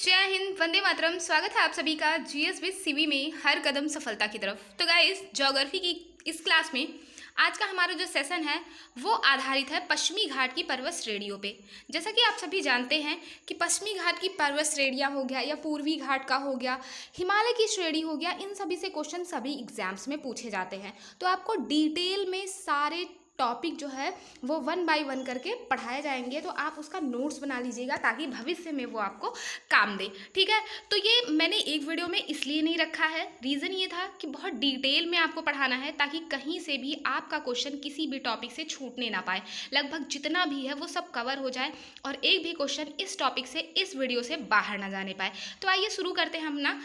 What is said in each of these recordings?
जय हिंद, वंदे मातरम। स्वागत है आप सभी का जीएस विद सीवी में हर कदम सफलता की तरफ। तो गाइस, ज्योग्राफी की इस क्लास में आज का हमारा जो सेशन है वो आधारित है पश्चिमी घाट की पर्वत श्रेणियों पे। जैसा कि आप सभी जानते हैं कि पश्चिमी घाट की पर्वत श्रेणियाँ हो गया या पूर्वी घाट का हो गया, हिमालय की श्रेणी हो गया, इन सभी से क्वेश्चन सभी एग्जाम्स में पूछे जाते हैं। तो आपको डिटेल में सारे टॉपिक जो है वो 1 बाय 1 करके पढ़ाए जाएंगे, तो आप उसका नोट्स बना लीजिएगा ताकि भविष्य में वो आपको काम दे। ठीक है, तो ये मैंने एक वीडियो में इसलिए नहीं रखा है, रीज़न ये था कि बहुत डिटेल में आपको पढ़ाना है ताकि कहीं से भी आपका क्वेश्चन किसी भी टॉपिक से छूटने ना पाए। लगभग जितना भी है वो सब कवर हो जाए और एक भी क्वेश्चन इस टॉपिक से, इस वीडियो से बाहर ना जाने पाए। तो आइए शुरू करते हैं हम ना।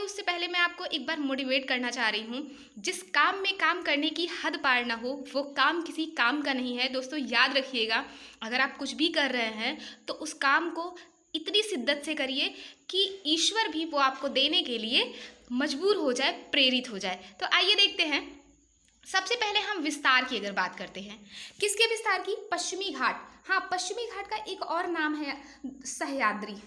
उससे पहले मैं आपको एक बार मोटिवेट करना चाह रही हूँ, जिस काम में काम करने की हद पार ना हो वो काम किसी काम का नहीं है। दोस्तों याद रखिएगा, अगर आप कुछ भी कर रहे हैं तो उस काम को इतनी शिद्दत से करिए कि ईश्वर भी वो आपको देने के लिए मजबूर हो जाए, प्रेरित हो जाए। तो आइए देखते हैं। सबसे पहले हम विस्तार की अगर बात करते हैं, किसके विस्तार की? पश्चिमी घाट। हाँ, पश्चिमी घाट का एक और नाम है सह्याद्री।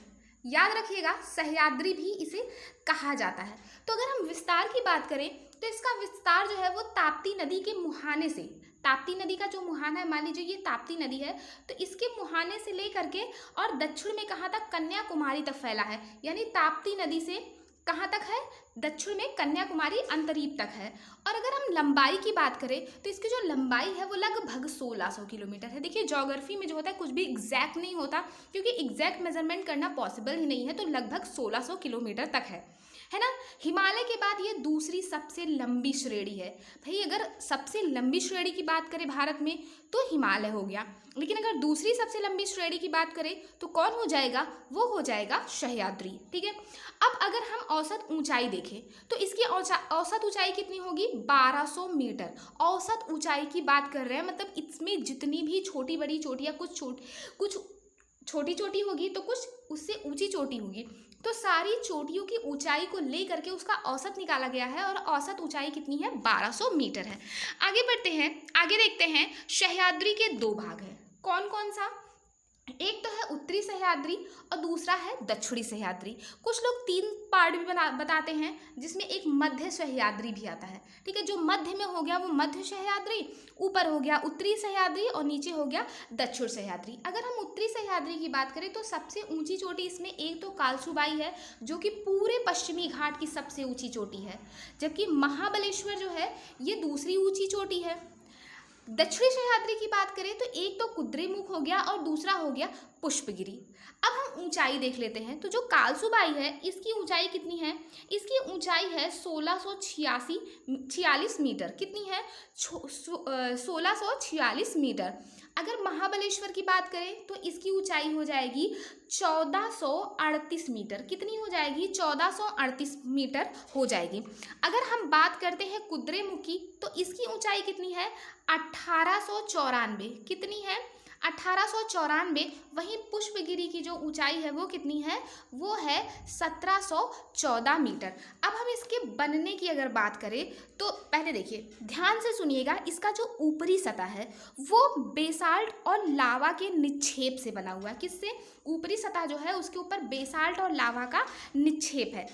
याद रखिएगा, सह्याद्री भी इसे कहा जाता है। तो अगर हम विस्तार की बात करें तो इसका विस्तार जो है वो ताप्ती नदी के मुहाने से, ताप्ती नदी का जो मुहाना है, मान लीजिए ये ताप्ती नदी है, तो इसके मुहाने से लेकर के और दक्षिण में कहाँ तक? कन्याकुमारी तक फैला है। यानी ताप्ती नदी से कहाँ तक है? दक्षिण में कन्याकुमारी अंतरीप तक है। और अगर हम लंबाई की बात करें तो इसकी जो लंबाई है वो लगभग 1600 किलोमीटर है। देखिए, ज्योग्राफी में जो होता है कुछ भी एग्जैक्ट नहीं होता, क्योंकि एग्जैक्ट मेजरमेंट करना पॉसिबल ही नहीं है। तो लगभग 1600 किलोमीटर तक है ना। हिमालय के बाद ये दूसरी सबसे लंबी श्रेणी है। भाई, अगर सबसे लंबी श्रेणी की बात करें भारत में तो हिमालय हो गया, लेकिन अगर दूसरी सबसे लंबी श्रेणी की बात करें तो कौन हो जाएगा? वो हो जाएगा सह्याद्री। ठीक है, अब अगर हम औसत ऊंचाई देखें तो इसकी औसत ऊंचाई कितनी होगी? 1200 मीटर। औसत ऊंचाई की बात कर रहे हैं, मतलब इसमें जितनी भी छोटी बड़ी चोटियाँ, कुछ छोटी चोटी होगी तो कुछ उससे ऊंची चोटी होगी, तो सारी चोटियों की ऊंचाई को लेकर के उसका औसत निकाला गया है और औसत ऊंचाई कितनी है? 1200 मीटर है। आगे बढ़ते हैं, आगे देखते हैं। सह्याद्री के दो भाग हैं। कौन कौन सा? एक तो है उत्तरी सह्याद्री और दूसरा है दक्षिणी सह्याद्री। कुछ लोग 3 पार्ट भी बताते हैं, जिसमें एक मध्य सह्याद्री भी आता है। ठीक है, जो मध्य में हो गया वो मध्य सह्याद्री, ऊपर हो गया उत्तरी सह्याद्री और नीचे हो गया दक्षिण सह्याद्री। अगर हम उत्तरी सह्याद्री की बात करें तो सबसे ऊंची चोटी इसमें एक तो कालसूबाई है, जो कि पूरे पश्चिमी घाट की सबसे ऊंची चोटी है, जबकि महाबलेश्वर जो है ये दूसरी ऊंची चोटी है। दक्षिणी सह्याद्री की बात करें तो एक तो कुद्रेमुख हो गया और दूसरा हो गया पुष्पगिरी। अब हम ऊंचाई देख लेते हैं। तो जो कालसूबाई है इसकी ऊंचाई कितनी है? इसकी ऊंचाई है 1646 मीटर। कितनी है? 1646 मीटर। अगर महाबलेश्वर की बात करें तो इसकी ऊंचाई हो जाएगी 1438 मीटर। कितनी हो जाएगी? 1438 मीटर हो जाएगी। अगर हम बात करते हैं कुद्रेमुख की तो इसकी ऊंचाई कितनी है? 1894। कितनी है? 1894। वहीं पुष्पगिरी की जो ऊंचाई है वो कितनी है? वो है 1714 मीटर। अब हम इसके बनने की अगर बात करें तो पहले देखिए, ध्यान से सुनिएगा, इसका जो ऊपरी सतह है वो बेसाल्ट और लावा के निक्षेप से बना हुआ है। किससे? ऊपरी सतह जो है उसके ऊपर बेसाल्ट और लावा का निक्षेप है।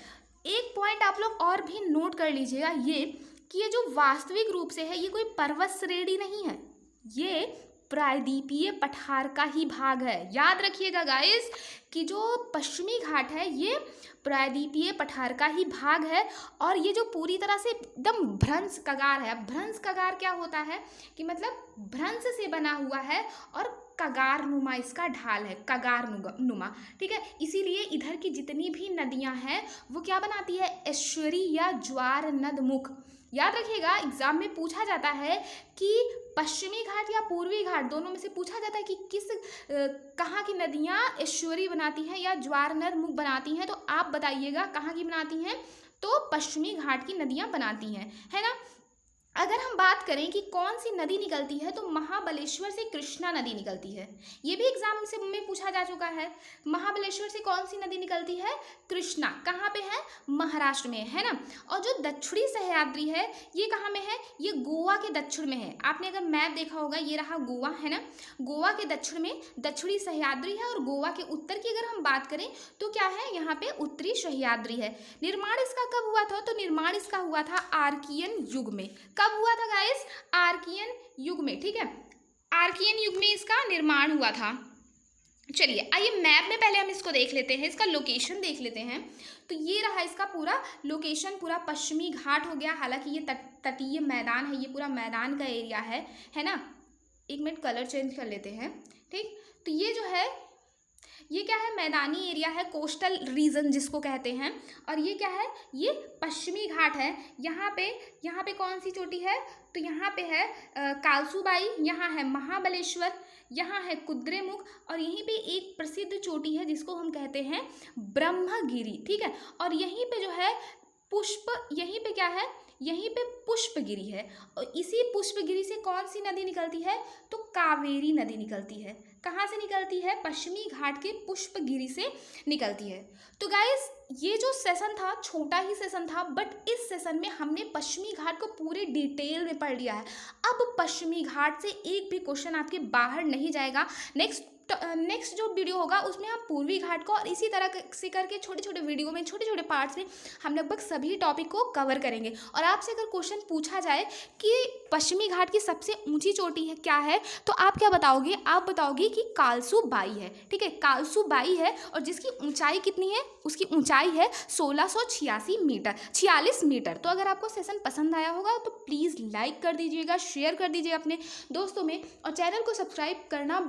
एक पॉइंट आप लोग और भी नोट कर लीजिएगा, ये कि ये जो वास्तविक रूप से है ये कोई पर्वत श्रेणी नहीं है, ये प्रायद्वीपीय पठार का ही भाग है। याद रखिएगा गाइस कि जो पश्चिमी घाट है ये प्रायद्वीपीय पठार का ही भाग है, और ये जो पूरी तरह से एकदम भ्रंश कगार है। भ्रंश कगार क्या होता है कि मतलब भ्रंश से बना हुआ है और कगार नुमा इसका ढाल है, कगार नुमा। ठीक है, इसीलिए इधर की जितनी भी नदियां हैं वो क्या बनाती है? एस्चुरी या ज्वार नद मुख। याद रखिएगा, एग्जाम में पूछा जाता है कि पश्चिमी घाट या पूर्वी घाट, दोनों में से पूछा जाता है कि कहाँ की नदियाँ एस्चुरी बनाती हैं या ज्वार नद मुख बनाती हैं। तो आप बताइएगा कहाँ की बनाती हैं? तो पश्चिमी घाट की नदियाँ बनाती हैं, है ना। अगर हम बात करें कि कौन सी नदी निकलती है, तो महाबलेश्वर से कृष्णा नदी निकलती है। ये भी एग्जाम से में पूछा जा चुका है। महाबलेश्वर से कौन सी नदी निकलती है? कृष्णा। कहाँ पे है? महाराष्ट्र में, है ना। और जो दक्षिणी सह्याद्री है, ये कहाँ में है? ये गोवा के दक्षिण में है। आपने अगर मैप देखा होगा, ये रहा गोवा, है ना। गोवा के दक्षिण में दक्षिणी सह्याद्री है, और गोवा के उत्तर की अगर हम बात करें तो क्या है? यहाँ पे उत्तरी सह्याद्री है। निर्माण इसका कब हुआ था? तो निर्माण इसका हुआ था आर्कियन युग में। कब हुआ था गाइस? आर्कियन युग में, ठीक है। आर्कियन युग में इसका निर्माण हुआ था। चलिए आइए मैप में पहले हम इसको देख लेते हैं, इसका लोकेशन देख लेते हैं। तो ये रहा इसका पूरा लोकेशन, पूरा पश्चिमी घाट हो गया। हालांकि ये तटीय मैदान है, ये पूरा मैदान का एरिया है ना। एक मिनट कलर चेंज कर लेते हैं, ठीक। तो ये जो है, ये क्या है? मैदानी एरिया है, कोस्टल रीजन जिसको कहते हैं। और ये क्या है? ये पश्चिमी घाट है। यहाँ पे कौन सी चोटी है? तो यहाँ पे है कालसूबाई, यहाँ है महाबलेश्वर, यहाँ है कुद्रेमुख, और यहीं पे एक प्रसिद्ध चोटी है जिसको हम कहते हैं ब्रह्मगिरी, ठीक है। और यहीं पे जो है यहीं पे क्या है? यहीं पे पुष्पगिरी है। और इसी पुष्पगिरी से कौन सी नदी निकलती है? तो कावेरी नदी निकलती है। कहाँ से निकलती है? पश्चिमी घाट के पुष्पगिरी से निकलती है। तो गाइस ये जो सेशन था, छोटा ही सेशन था, बट इस सेशन में हमने पश्चिमी घाट को पूरे डिटेल में पढ़ लिया है। अब पश्चिमी घाट से एक भी क्वेश्चन आपके बाहर नहीं जाएगा। नेक्स्ट जो वीडियो होगा उसमें हम पूर्वी घाट को और इसी तरह से करके छोटे छोटे वीडियो में, छोटे छोटे पार्ट्स में हम लगभग सभी टॉपिक को कवर करेंगे। और आपसे अगर क्वेश्चन पूछा जाए कि पश्चिमी घाट की सबसे ऊंची चोटी है क्या है, तो आप क्या बताओगे? आप बताओगे कि कालसू बाई है, ठीक है। कालसू बाई है, और जिसकी ऊंचाई कितनी है? उसकी ऊंचाई है 1686 मीटर, 46 मीटर। तो अगर आपको सेशन पसंद आया होगा तो प्लीज़ लाइक कर दीजिएगा, शेयर कर दीजिएगा अपने दोस्तों में, और चैनल को सब्सक्राइब करना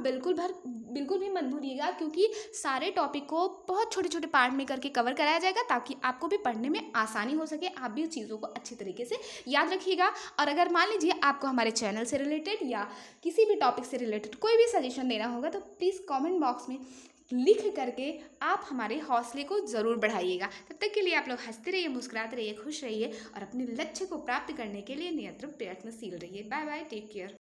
बिल्कुल भी मत भूलिएगा, क्योंकि सारे टॉपिक को बहुत छोटे छोटे पार्ट में करके कवर कराया जाएगा, ताकि आपको भी पढ़ने में आसानी हो सके, आप भी चीज़ों को अच्छी तरीके से याद रखिएगा। और अगर मान लीजिए आपको हमारे चैनल से रिलेटेड या किसी भी टॉपिक से रिलेटेड कोई भी सजेशन देना होगा, तो प्लीज़ कमेंट बॉक्स में लिख करके आप हमारे हौसले को ज़रूर बढ़ाइएगा। तब तक के लिए आप लोग हंसते रहिए, मुस्कुराते रहिए, खुश रहिए, और अपने लक्ष्य को प्राप्त करने के लिए निरंतर प्रयत्नशील रहिए। Bye bye, take care.